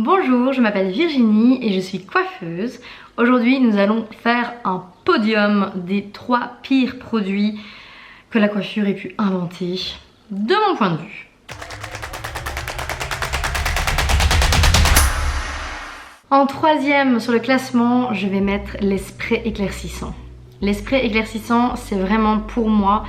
Bonjour, je m'appelle Virginie et je suis coiffeuse. Aujourd'hui, nous allons faire un podium des 3 pires produits que la coiffure ait pu inventer, de mon point de vue. En troisième sur le classement, je vais mettre les sprays éclaircissants. Les sprays éclaircissants, c'est vraiment pour moi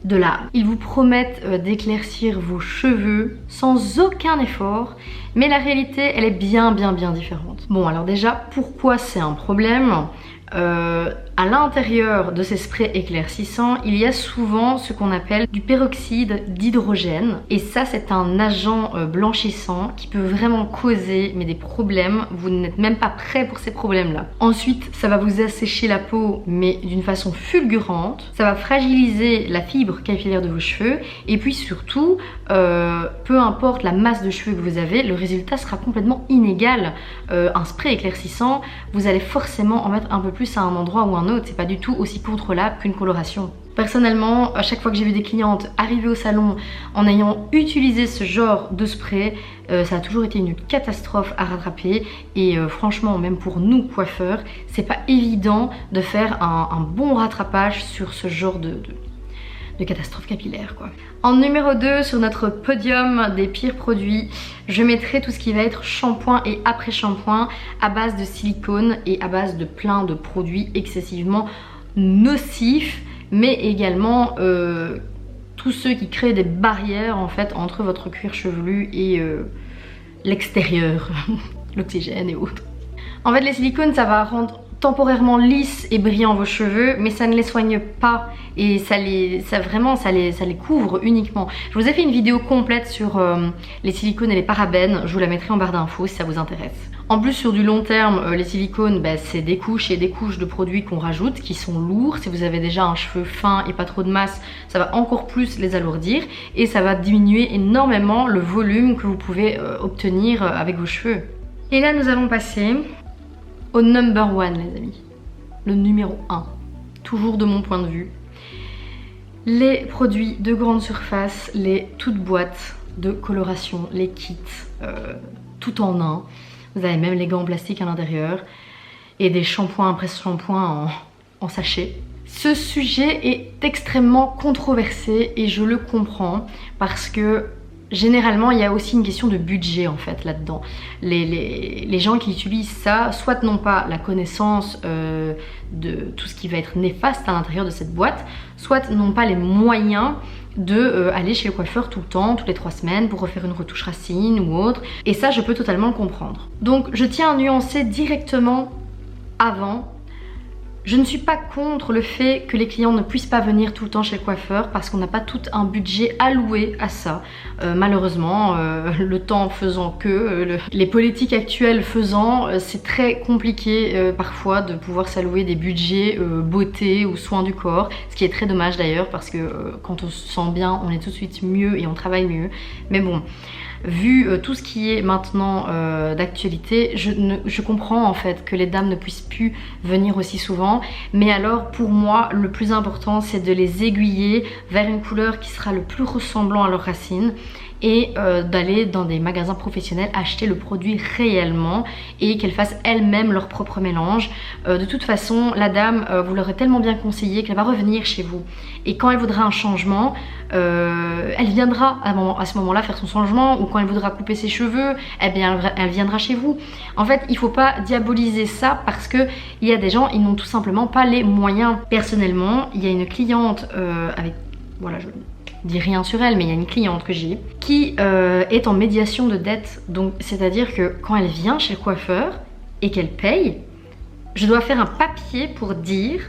de l'art. Ils vous promettent d'éclaircir vos cheveux sans aucun effort, mais la réalité, elle est bien différente. Bon, alors déjà, pourquoi c'est un problème ? À l'intérieur de ces sprays éclaircissants, il y a souvent ce qu'on appelle du peroxyde d'hydrogène. Et ça, c'est un agent blanchissant qui peut vraiment causer des problèmes. Vous n'êtes même pas prêt pour ces problèmes-là. Ensuite, ça va vous assécher la peau, mais d'une façon fulgurante. Ça va fragiliser la fibre capillaire de vos cheveux. Et puis surtout, peu importe la masse de cheveux que vous avez, le résultat sera complètement inégal. Un spray éclaircissant, vous allez forcément en mettre un peu plus à un endroit ou un autre, c'est pas du tout aussi contrôlable qu'une coloration. Personnellement, à chaque fois que j'ai vu des clientes arriver au salon en ayant utilisé ce genre de spray, ça a toujours été une catastrophe à rattraper et franchement, même pour nous coiffeurs, c'est pas évident de faire un bon rattrapage sur ce genre de catastrophe capillaire quoi. En numéro 2 sur notre podium des pires produits, je mettrai tout ce qui va être shampoing et après-shampoing à base de silicone et à base de plein de produits excessivement nocifs, mais également tous ceux qui créent des barrières en fait entre votre cuir chevelu et l'extérieur, l'oxygène et autres. En fait, les silicones, ça va rendre temporairement lisses et brillants vos cheveux, mais ça ne les soigne pas et ça les couvre uniquement. Je vous ai fait une vidéo complète sur les silicones et les parabènes, je vous la mettrai en barre d'infos si ça vous intéresse. En plus, sur du long terme, les silicones, c'est des couches et des couches de produits qu'on rajoute qui sont lourds. Si vous avez déjà un cheveu fin et pas trop de masse, ça va encore plus les alourdir et ça va diminuer énormément le volume que vous pouvez obtenir avec vos cheveux. Et là, nous allons passer au number 1 les amis, le numéro 1, toujours de mon point de vue. Les produits de grande surface, les toutes boîtes de coloration, les kits, tout en un. Vous avez même les gants en plastique à l'intérieur et des shampoings après shampoing en sachet. Ce sujet est extrêmement controversé et je le comprends parce que généralement, il y a aussi une question de budget en fait là-dedans. Les gens qui utilisent ça, soit n'ont pas la connaissance de tout ce qui va être néfaste à l'intérieur de cette boîte, soit n'ont pas les moyens de aller chez le coiffeur tout le temps, toutes les 3 semaines pour refaire une retouche racine ou autre. Et ça, je peux totalement le comprendre. Donc, je tiens à nuancer directement avant. Je ne suis pas contre le fait que les clients ne puissent pas venir tout le temps chez le coiffeur parce qu'on n'a pas tout un budget alloué à ça. Malheureusement, le temps faisant que, les politiques actuelles faisant, c'est très compliqué parfois de pouvoir s'allouer des budgets beauté ou soins du corps. Ce qui est très dommage d'ailleurs parce que quand on se sent bien, on est tout de suite mieux et on travaille mieux. Mais bon, vu tout ce qui est maintenant d'actualité, je comprends en fait que les dames ne puissent plus venir aussi souvent, mais alors pour moi le plus important c'est de les aiguiller vers une couleur qui sera le plus ressemblant à leurs racines et d'aller dans des magasins professionnels acheter le produit réellement et qu'elles fassent elles-mêmes leur propre mélange. De toute façon, la dame, vous l'aurez tellement bien conseillé qu'elle va revenir chez vous. Et quand elle voudra un changement, elle viendra à ce moment-là faire son changement, ou quand elle voudra couper ses cheveux, eh bien elle viendra chez vous. En fait, il ne faut pas diaboliser ça parce qu'il y a des gens, ils n'ont tout simplement pas les moyens. Personnellement, il y a une cliente avec... Voilà, je dis rien sur elle, mais il y a une cliente que j'ai qui est en médiation de dette. Donc c'est-à-dire que quand elle vient chez le coiffeur et qu'elle paye, je dois faire un papier pour dire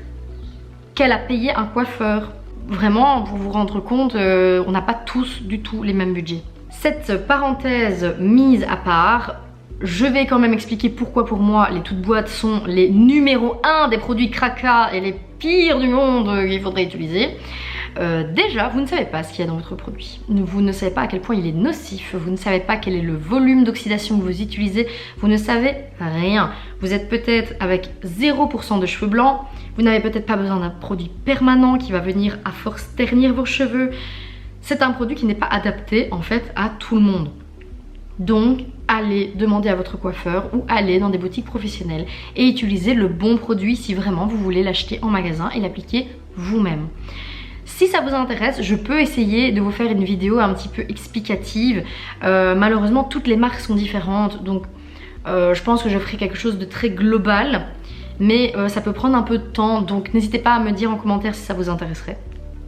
qu'elle a payé un coiffeur. Vraiment, pour vous rendre compte, on n'a pas tous du tout les mêmes budgets. Cette parenthèse mise à part, je vais quand même expliquer pourquoi pour moi les toutes boîtes sont les numéro 1 des produits Kraka et les pires du monde qu'il faudrait utiliser. Déjà, vous ne savez pas ce qu'il y a dans votre produit. Vous ne savez pas à quel point il est nocif. Vous ne savez pas quel est le volume d'oxydation que vous utilisez. Vous ne savez rien. Vous êtes peut-être avec 0% de cheveux blancs. Vous n'avez peut-être pas besoin d'un produit permanent qui va venir à force ternir vos cheveux. C'est un produit qui n'est pas adapté en fait à tout le monde. Donc allez demander à votre coiffeur ou allez dans des boutiques professionnelles et utilisez le bon produit si vraiment vous voulez l'acheter en magasin et l'appliquer vous-même. Si ça vous intéresse, je peux essayer de vous faire une vidéo un petit peu explicative. Malheureusement, toutes les marques sont différentes, donc je pense que je ferai quelque chose de très global. Mais ça peut prendre un peu de temps, donc n'hésitez pas à me dire en commentaire si ça vous intéresserait.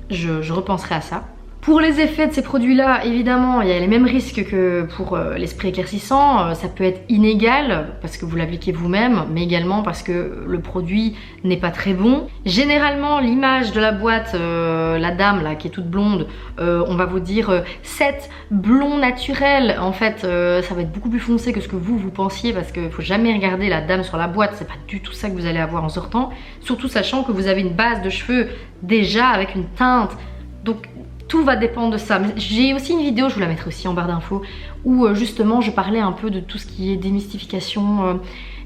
Je repenserai à ça. Pour les effets de ces produits-là, évidemment, il y a les mêmes risques que pour les sprays éclaircissants. Ça peut être inégal parce que vous l'appliquez vous-même, mais également parce que le produit n'est pas très bon. Généralement, l'image de la boîte, la dame là qui est toute blonde, on va vous dire 7 blond naturel. En fait, ça va être beaucoup plus foncé que ce que vous pensiez parce qu'il ne faut jamais regarder la dame sur la boîte. C'est pas du tout ça que vous allez avoir en sortant. Surtout sachant que vous avez une base de cheveux déjà avec une teinte. Donc tout va dépendre de ça. J'ai aussi une vidéo, je vous la mettrai aussi en barre d'infos, où justement je parlais un peu de tout ce qui est démystification.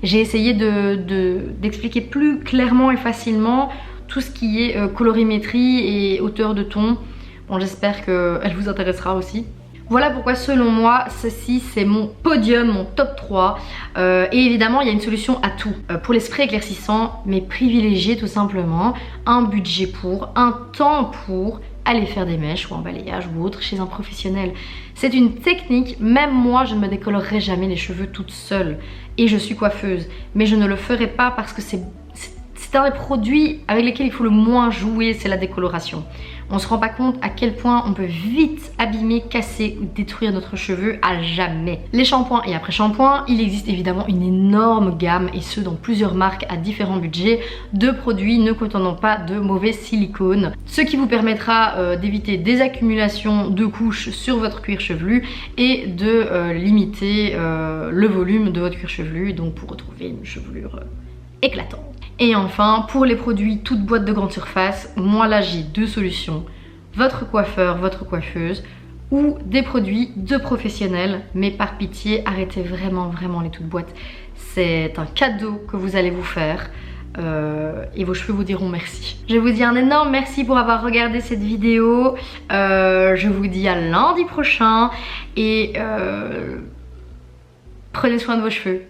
J'ai essayé d'expliquer plus clairement et facilement tout ce qui est colorimétrie et hauteur de ton. Bon, j'espère qu'elle vous intéressera aussi. Voilà pourquoi selon moi, ceci c'est mon podium, mon top 3. Et évidemment, il y a une solution à tout. Pour les sprays éclaircissants, mais privilégiez tout simplement un budget pour, un temps pour aller faire des mèches ou un balayage ou autre chez un professionnel. C'est une technique, même moi je ne me décolorerai jamais les cheveux toute seule. Et je suis coiffeuse, mais je ne le ferai pas parce que c'est un des produits avec lesquels il faut le moins jouer, c'est la décoloration. On ne se rend pas compte à quel point on peut vite abîmer, casser ou détruire notre cheveu à jamais. Les shampoings et après-shampoings, il existe évidemment une énorme gamme, et ce dans plusieurs marques à différents budgets, de produits ne contenant pas de mauvais silicone. Ce qui vous permettra d'éviter des accumulations de couches sur votre cuir chevelu et de limiter le volume de votre cuir chevelu, donc pour retrouver une chevelure éclatante. Et enfin, pour les produits toutes boîtes de grande surface, moi là j'ai deux solutions. Votre coiffeur, votre coiffeuse, ou des produits de professionnels. Mais par pitié, arrêtez vraiment les toutes boîtes. C'est un cadeau que vous allez vous faire. Et vos cheveux vous diront merci. Je vous dis un énorme merci pour avoir regardé cette vidéo. Je vous dis à lundi prochain. Et prenez soin de vos cheveux.